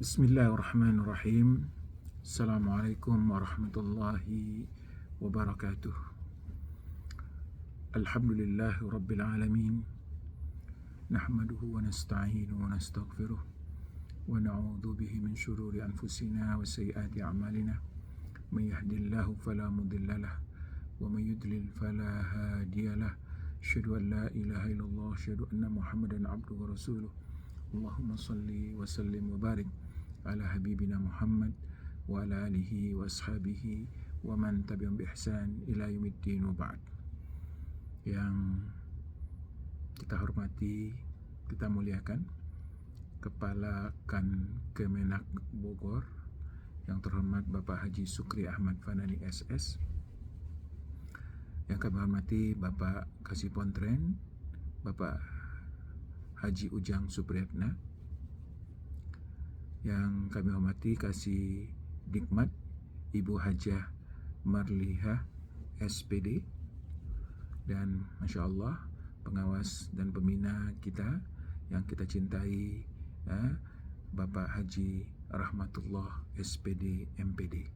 Bismillahirrahmanirrahim. Assalamualaikum warahmatullahi wabarakatuh. Alhamdulillahi rabbil alamin. Nahmaduhu wa nasta'inuhu wa nastaghfiruh. Wa na'udzu bihi min syururi anfusina wa sayyiati a'malina. May yahdihillahu fala mudilla lahu wa may yudlil fala hadiya lahu. Asyhadu an la ilaha illallah, asyhadu anna Muhammadan abduhu wa rasuluh. Allahumma salli wa sallim wa barik ala habibina Muhammad wa ala alihi wa ashabihi wa man tabi'ahum bi ihsan ila yaumiddin wa ba'd. Yang kita hormati, kita muliakan Kepala Kemenak Bogor yang terhormat Bapak Haji Sukri Ahmad Fanani SS. Yang kami hormati Bapak Kasipontren Bapak Haji Ujang Supriyatna. Yang kami hormati Kasih Dikmat Ibu Hajah Marliha SPD, dan Masya Allah pengawas dan pembina kita yang kita cintai, Bapak Haji Rahmatullah SPD MPD,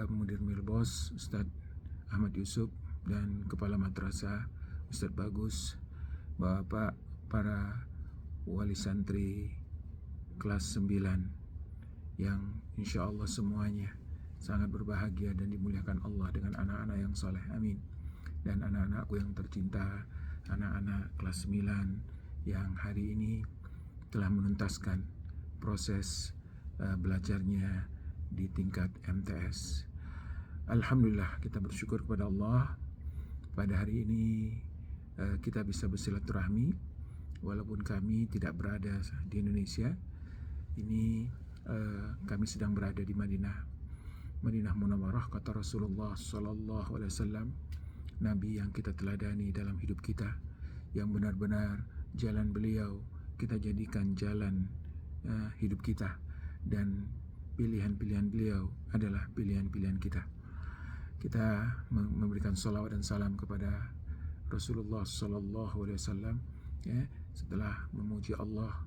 Mudir Milbos Ustadz Ahmad Yusuf, dan Kepala Madrasah Ustadz Bagus, Bapak para wali santri kelas 9 yang insya Allah semuanya sangat berbahagia dan dimuliakan Allah dengan anak-anak yang soleh, amin. Dan anak-anakku yang tercinta, anak-anak kelas 9 yang hari ini telah menuntaskan proses belajarnya di tingkat MTS. Alhamdulillah, kita bersyukur kepada Allah pada hari ini kita bisa bersilaturahmi walaupun kami tidak berada di Indonesia. Ini kami sedang berada di Madinah Munawwarah, kata Rasulullah Sallallahu Alaihi Wasallam, Nabi yang kita teladani dalam hidup kita, yang benar-benar jalan beliau kita jadikan jalan hidup kita, dan pilihan-pilihan beliau adalah pilihan-pilihan kita. Kita memberikan salawat dan salam kepada Rasulullah Sallallahu Alaihi Wasallam, ya, setelah memuji Allah,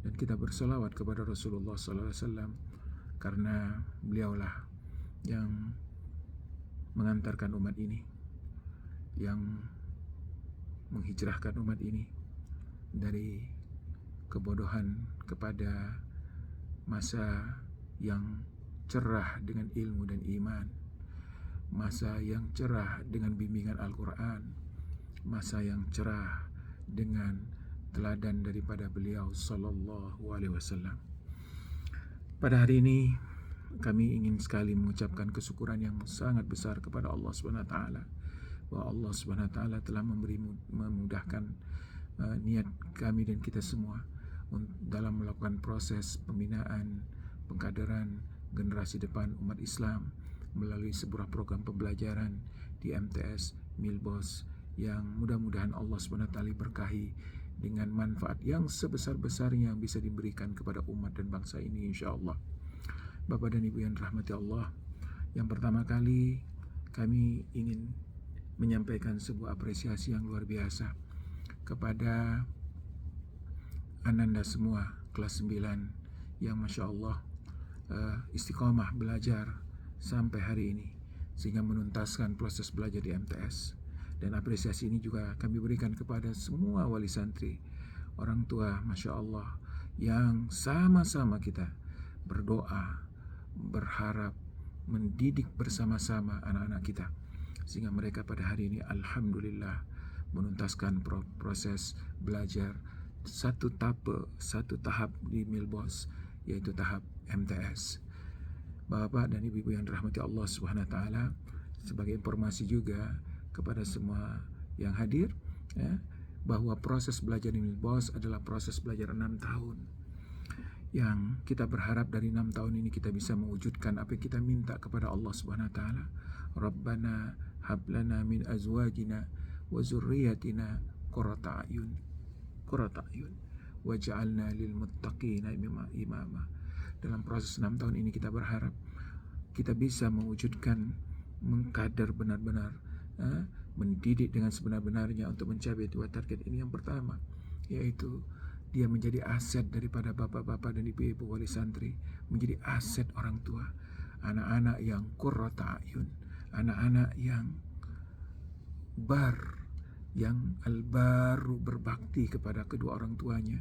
dan kita bersalawat kepada Rasulullah Sallallahu Alaihi Wasallam karena beliaulah yang mengantarkan umat ini, yang menghijrahkan umat ini dari kebodohan kepada masa yang cerah dengan ilmu dan iman, masa yang cerah dengan bimbingan Al-Quran, masa yang cerah dengan teladan daripada beliau Sallallahu Alaihi Wasallam. Pada hari ini kami ingin sekali mengucapkan kesyukuran yang sangat besar kepada Allah Subhanahu Wa Taala, bahwa Allah Subhanahu Wa Taala telah memudahkan niat kami dan kita semua dalam melakukan proses pembinaan, pengkaderan generasi depan umat Islam melalui sebuah program pembelajaran di MTS Milbos yang mudah-mudahan Allah Subhanahu Wa Taala berkahi dengan manfaat yang sebesar-besarnya yang bisa diberikan kepada umat dan bangsa ini, insya Allah. Bapak dan Ibu yang dirahmati Allah, yang pertama kali kami ingin menyampaikan sebuah apresiasi yang luar biasa kepada Ananda semua kelas 9 yang Masya Allah istiqomah belajar sampai hari ini sehingga menuntaskan proses belajar di MTS. Dan apresiasi ini juga kami berikan kepada semua wali santri, orang tua, Masya Allah, yang sama-sama kita berdoa, berharap, mendidik bersama-sama anak-anak kita, sehingga mereka pada hari ini Alhamdulillah menuntaskan proses belajar satu tahap di Milbos, yaitu tahap MTS. Bapak dan Ibu-ibu yang dirahmati Allah Subhanahu Wa Taala, sebagai informasi juga kepada semua yang hadir, ya, bahwa proses belajar di Milbos adalah proses belajar 6 tahun, yang kita berharap dari 6 tahun ini kita bisa mewujudkan apa yang kita minta kepada Allah Subhanahu Wa Taala. Rabbana hablana min azwajina wa zurriyatina qurrata a'yun waj'alna lil muttaqina imama. Dalam proses 6 tahun ini kita berharap kita bisa mewujudkan, mengkader benar-benar, mendidik dengan sebenar-benarnya untuk mencapai dua target ini. Yang pertama yaitu Dia menjadi aset daripada bapak-bapak dan ibu-ibu wali santri, menjadi aset orang tua. Anak-anak yang qurrata ayun, anak-anak yang albaru berbakti kepada kedua orang tuanya,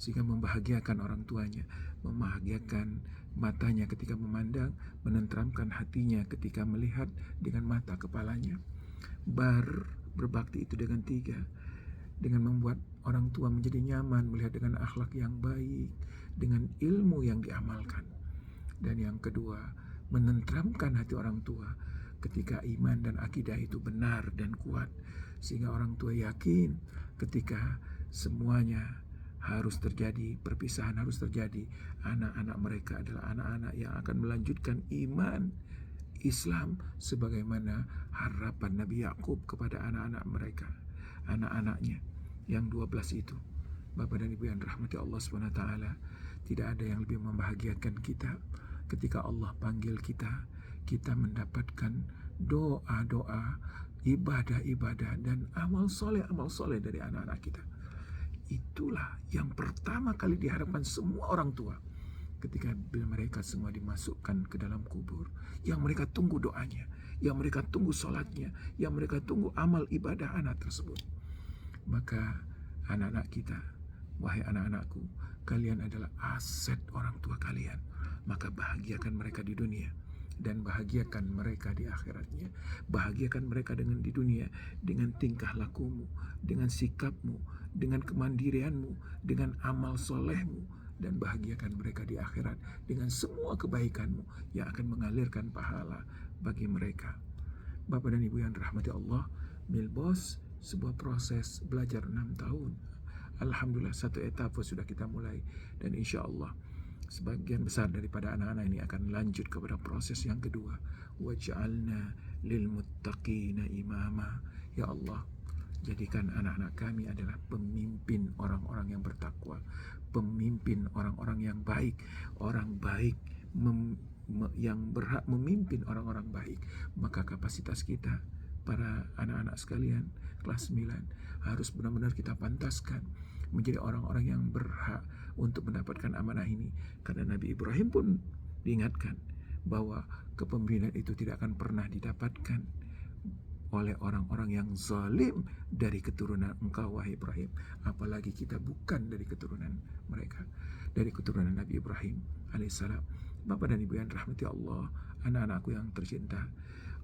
sehingga membahagiakan orang tuanya, membahagiakan matanya ketika memandang, menenteramkan hatinya ketika melihat dengan mata kepalanya. Berbakti itu dengan tiga, dengan membuat orang tua menjadi nyaman, melihat dengan akhlak yang baik, dengan ilmu yang diamalkan. Dan yang kedua, menenteramkan hati orang tua ketika iman dan akidah itu benar dan kuat, sehingga orang tua yakin ketika semuanya harus terjadi, perpisahan harus terjadi, anak-anak mereka adalah anak-anak yang akan melanjutkan iman Islam sebagaimana harapan Nabi Yakub kepada anak-anak mereka, anak-anaknya yang 12 itu. Bapak dan Ibu yang dirahmati Allah SWT, tidak ada yang lebih membahagiakan kita ketika Allah panggil kita, kita mendapatkan doa-doa, ibadah-ibadah, dan amal soleh dari anak-anak kita. Itulah yang pertama kali diharapkan semua orang tua ketika mereka semua dimasukkan ke dalam kubur, yang mereka tunggu doanya, yang mereka tunggu sholatnya, yang mereka tunggu amal ibadah anak tersebut. Maka anak-anak kita, wahai anak-anakku, kalian adalah aset orang tua kalian. Maka bahagiakan mereka di dunia dan bahagiakan mereka di akhiratnya. Bahagiakan mereka dengan di dunia dengan tingkah lakumu, dengan sikapmu, dengan kemandirianmu, dengan amal solehmu, dan bahagiakan mereka di akhirat dengan semua kebaikanmu yang akan mengalirkan pahala bagi mereka. Bapak dan Ibu yang dirahmati Allah, Milbos sebuah proses belajar 6 tahun. Alhamdulillah, satu etapa sudah kita mulai, dan insya Allah sebagian besar daripada anak-anak ini akan lanjut kepada proses yang kedua. Waj'alna lil muttaqina imama. Ya Allah, jadikan anak-anak kami adalah pemimpin orang-orang yang bertakwa, pemimpin orang-orang yang baik, orang baik yang berhak memimpin orang-orang baik. Maka kapasitas kita, para anak-anak sekalian, kelas 9, harus benar-benar kita pantaskan menjadi orang-orang yang berhak untuk mendapatkan amanah ini. Karena Nabi Ibrahim pun diingatkan bahwa kepemimpinan itu tidak akan pernah didapatkan oleh orang-orang yang zalim dari keturunan engkau, wahai Ibrahim. Apalagi kita bukan dari keturunan mereka, dari keturunan Nabi Ibrahim alaihissalam. Bapak dan Ibu yang rahmati Allah, anak-anakku yang tercinta,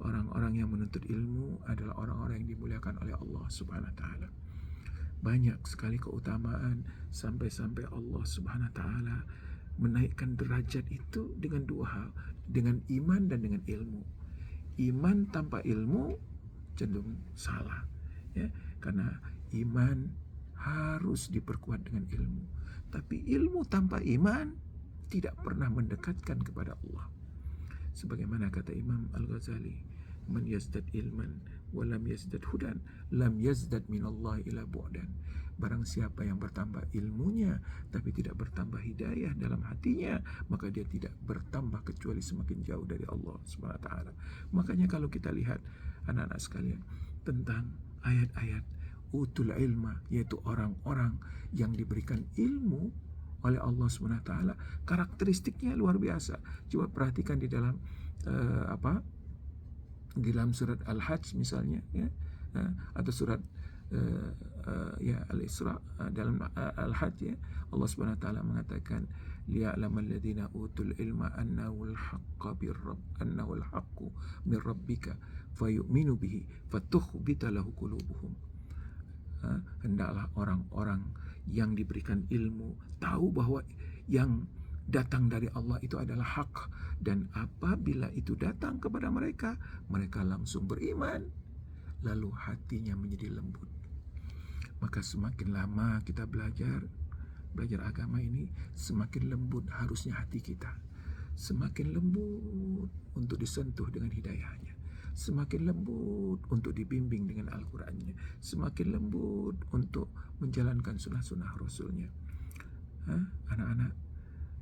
orang-orang yang menuntut ilmu adalah orang-orang yang dimuliakan oleh Allah Subhanahu wa taala. Banyak sekali keutamaan, sampai-sampai Allah Subhanahu wa taala menaikkan derajat itu dengan dua hal, dengan iman dan dengan ilmu. Iman tanpa ilmu cenderung salah, ya, karena iman harus diperkuat dengan ilmu. Tapi ilmu tanpa iman tidak pernah mendekatkan kepada Allah. Sebagaimana kata Imam Al-Ghazali, man yazdad ilman wa lam yazdad hudan lam yazdad minallahi ila bu'dan. Barang siapa yang bertambah ilmunya tapi tidak bertambah hidayah dalam hatinya, maka dia tidak bertambah kecuali semakin jauh dari Allah Subhanahu wa taala. Makanya kalau kita lihat anak-anak sekalian tentang ayat-ayat utul ilma, yaitu orang-orang yang diberikan ilmu oleh Allah Subhanahu wa taala, karakteristiknya luar biasa. Coba perhatikan di dalam di dalam surat Al-Hajj misalnya, ya, atau surat Al-Isra, dalam Al-Hajj, ya, Allah Subhanahu wa taala mengatakan liya'lamal ladzina utul ilma annahul haqqu min rabbika fayu'minu bihi fatukhbita lahu qulubuhum. Hendaklah orang-orang yang diberikan ilmu tahu bahwa yang datang dari Allah itu adalah hak, dan apabila itu datang kepada mereka, mereka langsung beriman, lalu hatinya menjadi lembut. Maka semakin lama kita belajar agama ini, semakin lembut harusnya hati kita, semakin lembut untuk disentuh dengan hidayahnya, semakin lembut untuk dibimbing dengan Al-Qur'annya, semakin lembut untuk menjalankan sunnah-sunnah Rasulnya. Anak-anak,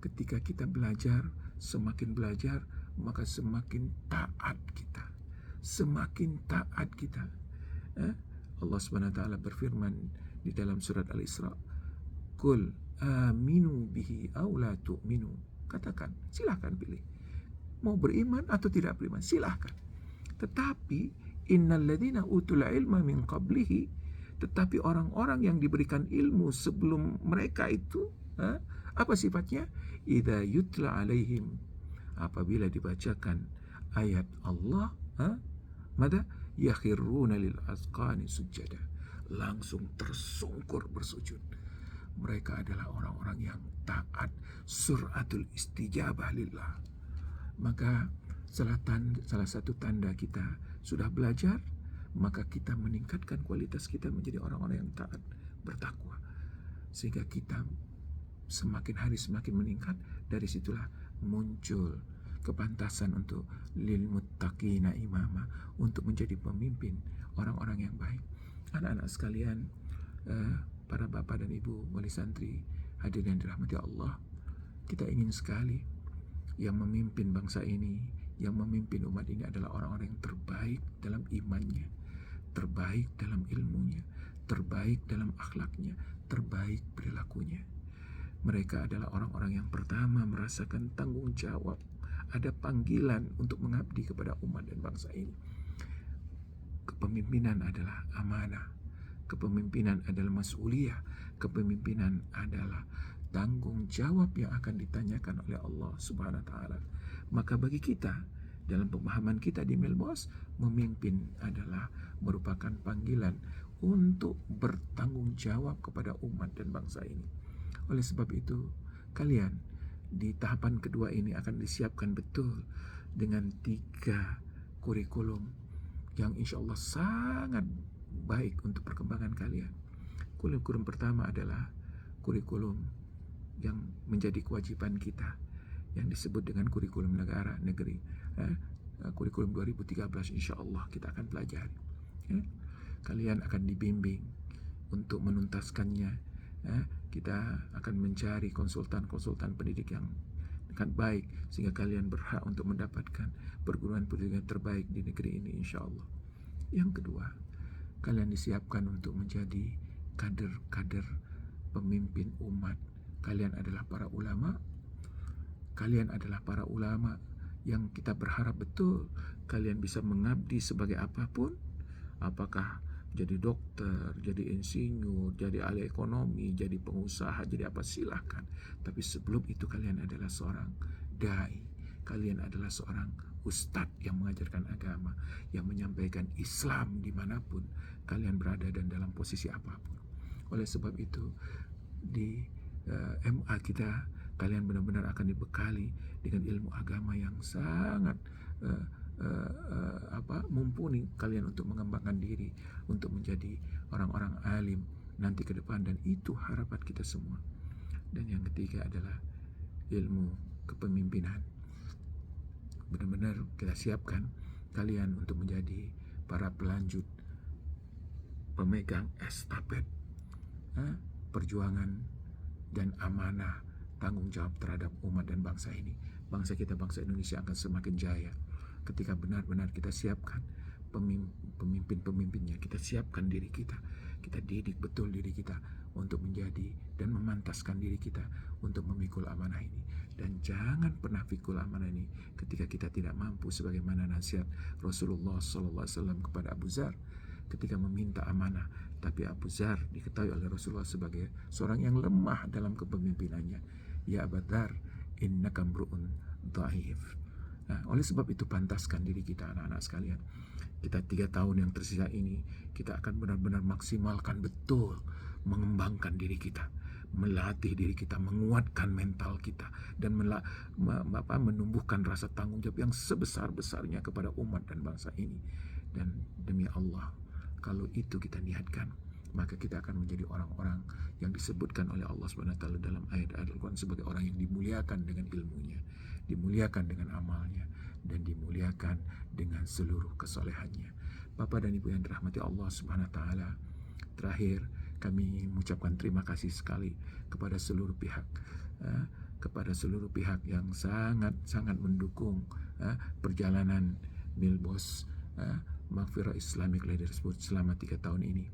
ketika kita belajar, semakin belajar, maka semakin taat kita, semakin taat kita. Allah Subhanahu wa taala berfirman di dalam surat Al-Isra, "Qul aminu bihi aw la tu'minu. Katakan, silahkan pilih. Mau beriman atau tidak beriman, silahkan. Tetapi innal ladzina utul ilma min qablihi, tetapi orang-orang yang diberikan ilmu sebelum mereka itu, apa sifatnya? Idza yutla alaihim, apabila dibacakan ayat Allah, mada yakhiruna lil azqani sujada, langsung tersungkur bersujud. Mereka adalah orang-orang yang taat, suratul istijabah lillah. Maka salah satu tanda kita sudah belajar, maka kita meningkatkan kualitas kita menjadi orang-orang yang taat, bertakwa, sehingga kita semakin hari semakin meningkat. Dari situlah muncul kepantasan untuk lil muttaqina imama, untuk menjadi pemimpin orang-orang yang baik. Anak-anak sekalian, para bapak dan ibu wali santri, hadirin yang dirahmati Allah, kita ingin sekali yang memimpin bangsa ini, yang memimpin umat ini adalah orang-orang yang terbaik dalam imannya, terbaik dalam ilmunya, terbaik dalam akhlaknya, terbaik perilakunya. Mereka adalah orang-orang yang pertama merasakan tanggung jawab, ada panggilan untuk mengabdi kepada umat dan bangsa ini. Kepemimpinan adalah amanah, kepemimpinan adalah mas'uliyah, kepemimpinan adalah tanggung jawab yang akan ditanyakan oleh Allah Subhanahu wa taala. Maka bagi kita, dalam pemahaman kita di Melbos, memimpin adalah merupakan panggilan untuk bertanggung jawab kepada umat dan bangsa ini. Oleh sebab itu, kalian di tahapan kedua ini akan disiapkan betul dengan 3 kurikulum yang insya Allah sangat baik untuk perkembangan kalian. Kurikulum pertama adalah kurikulum yang menjadi kewajiban kita, yang disebut dengan kurikulum negara negeri. Kurikulum 2013 insya Allah kita akan pelajari. Kalian akan dibimbing untuk menuntaskannya. Kita akan mencari konsultan-konsultan pendidik yang akan baik, sehingga kalian berhak untuk mendapatkan perguruan pendidikan terbaik di negeri ini insya Allah. Yang kedua, kalian disiapkan untuk menjadi kader-kader pemimpin umat. Kalian adalah para ulama. Kalian adalah para ulama yang kita berharap betul kalian bisa mengabdi sebagai apapun, apakah jadi dokter, jadi insinyur, jadi ahli ekonomi, jadi pengusaha, jadi apa, silahkan. Tapi sebelum itu kalian adalah seorang dai, kalian adalah seorang ustadz yang mengajarkan agama, yang menyampaikan Islam dimanapun kalian berada dan dalam posisi apapun. Oleh sebab itu di MA kita, kalian benar-benar akan dibekali dengan ilmu agama yang sangat mumpuni kalian untuk mengembangkan diri, untuk menjadi orang-orang alim nanti ke depan, dan itu harapan kita semua. Dan yang ketiga adalah ilmu kepemimpinan. Benar-benar kita siapkan kalian untuk menjadi para pelanjut, pemegang estafet perjuangan dan amanah tanggung jawab terhadap umat dan bangsa ini. Bangsa kita, bangsa Indonesia akan semakin jaya ketika benar-benar kita siapkan pemimpin-pemimpinnya, kita siapkan diri kita, kita didik betul diri kita untuk menjadi dan memantaskan diri kita untuk memikul amanah ini. Dan jangan pernah pikul amanah ini ketika kita tidak mampu, sebagaimana nasihat Rasulullah SAW kepada Abu Dzar ketika meminta amanah. Tapi Abu Dzar diketahui oleh Rasulullah sebagai seorang yang lemah dalam kepemimpinannya. Ya Abu Dzar, innaka mru'un dhaif. Nah, oleh sebab itu pantaskan diri kita, anak-anak sekalian. Kita 3 tahun yang tersisa ini, kita akan benar-benar maksimalkan betul, mengembangkan diri kita, melatih diri kita, menguatkan mental kita, dan menumbuhkan rasa tanggung jawab yang sebesar-besarnya kepada umat dan bangsa ini. Dan demi Allah, kalau itu kita niatkan, maka kita akan menjadi orang-orang yang disebutkan oleh Allah SWT dalam ayat-ayat Al-Quran sebagai orang yang dimuliakan dengan ilmunya, dimuliakan dengan amalnya, dan dimuliakan dengan seluruh kesolehannya. Bapak dan Ibu yang dirahmati Allah Subhanahu wa taala, terakhir kami mengucapkan terima kasih sekali kepada seluruh pihak yang sangat mendukung perjalanan Milbos Maghfirah Islamic Leaders Board selama 3 tahun ini.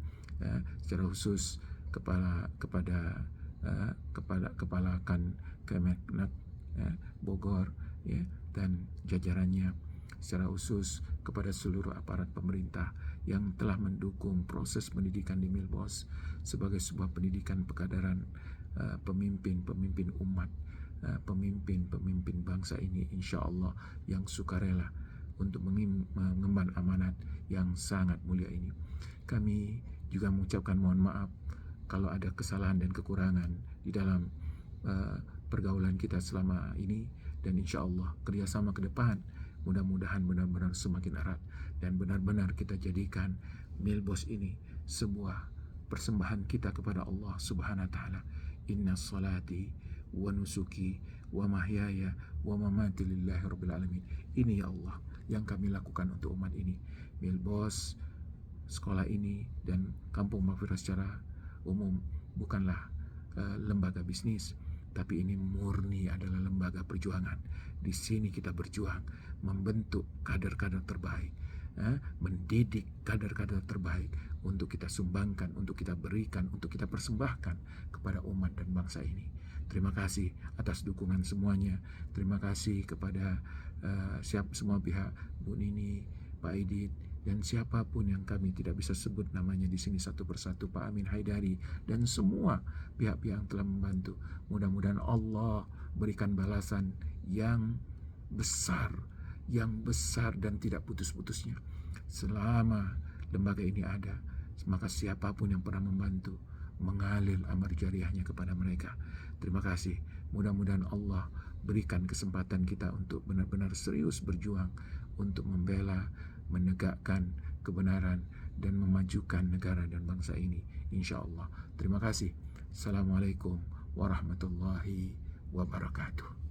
Secara khusus kepada kepala Kemenak Bogor, ya, dan jajarannya, secara khusus kepada seluruh aparat pemerintah yang telah mendukung proses pendidikan di Milbos sebagai sebuah pendidikan pekadaran pemimpin umat, pemimpin bangsa ini, insya Allah yang sukarela untuk mengemban amanat yang sangat mulia ini. Kami juga mengucapkan mohon maaf kalau ada kesalahan dan kekurangan di dalam pergaulan kita selama ini, dan insya Allah kerjasama ke depan mudah-mudahan benar-benar semakin erat dan benar-benar kita jadikan Milbos ini sebuah persembahan kita kepada Allah Subhanahu wa taala. Inna salati wa nusuki wa mahyaya wa mamati lillahi rabbil alamin. Ini ya Allah yang kami lakukan untuk umat ini. Milbos, sekolah ini, dan Kampung Mahfirah secara umum bukanlah lembaga bisnis, tapi ini murni adalah lembaga perjuangan. Di sini kita berjuang membentuk kader-kader terbaik, mendidik kader-kader terbaik untuk kita sumbangkan, untuk kita berikan, untuk kita persembahkan kepada umat dan bangsa ini. Terima kasih atas dukungan semuanya. Terima kasih kepada semua pihak, Bu Nini, Pak Aidit, dan siapapun yang kami tidak bisa sebut namanya di sini satu persatu, Pak Amin Haidari, dan semua pihak-pihak yang telah membantu. Mudah-mudahan Allah berikan balasan yang besar dan tidak putus-putusnya. Selama lembaga ini ada, maka siapapun yang pernah membantu, mengalir amal jariahnya kepada mereka. Terima kasih. Mudah-mudahan Allah berikan kesempatan kita untuk benar-benar serius berjuang untuk membela, menegakkan kebenaran, dan memajukan negara dan bangsa ini, insya Allah. Terima kasih. Assalamualaikum warahmatullahi wabarakatuh.